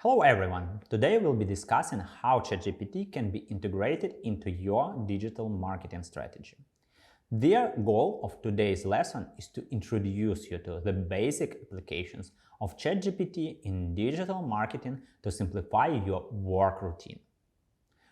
Hello everyone! Today we'll be discussing how ChatGPT can be integrated into your digital marketing strategy. The goal of today's lesson is to introduce you to the basic applications of ChatGPT in digital marketing to simplify your work routine.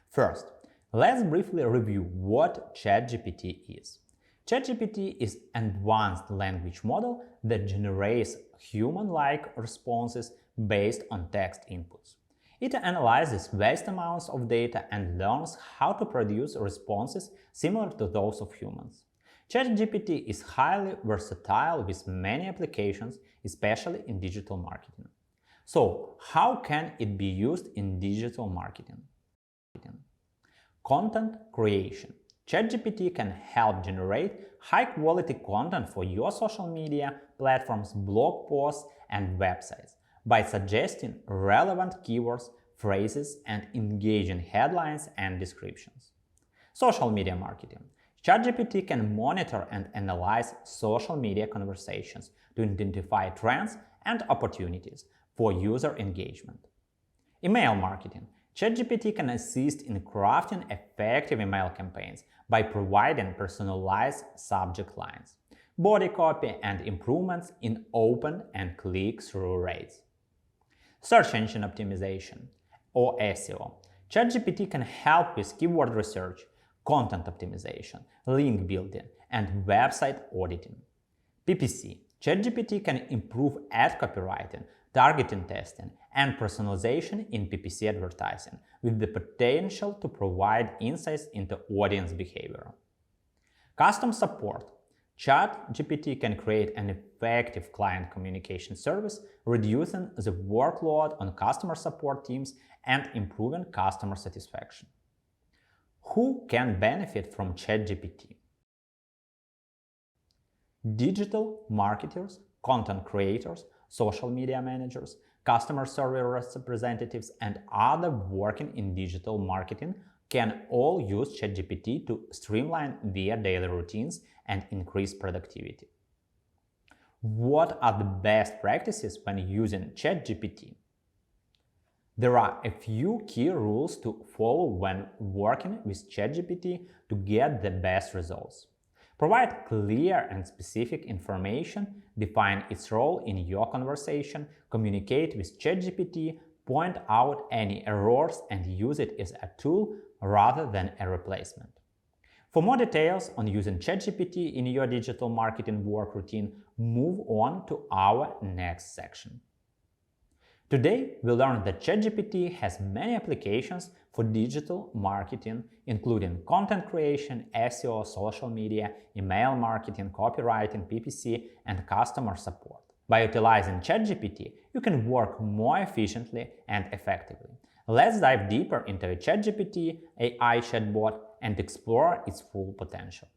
First, let's briefly review what ChatGPT is. ChatGPT is an advanced language model that generates human-like responses based on text inputs. It analyzes vast amounts of data and learns how to produce responses similar to those of humans. ChatGPT is highly versatile with many applications, especially in digital marketing. So, how can it be used in digital marketing? Content creation. ChatGPT can help generate high-quality content for your social media platforms, blog posts, and websites by suggesting relevant keywords, phrases, and engaging headlines and descriptions. Social media marketing. ChatGPT can monitor and analyze social media conversations to identify trends and opportunities for user engagement. Email marketing. ChatGPT can assist in crafting effective email campaigns by providing personalized subject lines, body copy, and improvements in open and click-through rates. Search engine optimization, or SEO. ChatGPT can help with keyword research, content optimization, link building, and website auditing. PPC. ChatGPT can improve ad copywriting, targeting testing, and personalization in PPC advertising, with the potential to provide insights into audience behavior. Custom support. ChatGPT can create an effective client communication service, reducing the workload on customer support teams and improving customer satisfaction. Who can benefit from ChatGPT? Digital marketers, content creators, social media managers, customer service representatives, and others working in digital marketing can all use ChatGPT to streamline their daily routines and increase productivity. What are the best practices when using ChatGPT? There are a few key rules to follow when working with ChatGPT to get the best results. Provide clear and specific information, define its role in your conversation, communicate with ChatGPT, point out any errors, and use it as a tool rather than a replacement. For more details on using ChatGPT in your digital marketing work routine, move on to our next section. Today, we learned that ChatGPT has many applications for digital marketing, including content creation, SEO, social media, email marketing, copywriting, PPC, and customer support. By utilizing ChatGPT, you can work more efficiently and effectively. Let's dive deeper into a ChatGPT AI chatbot and explore its full potential.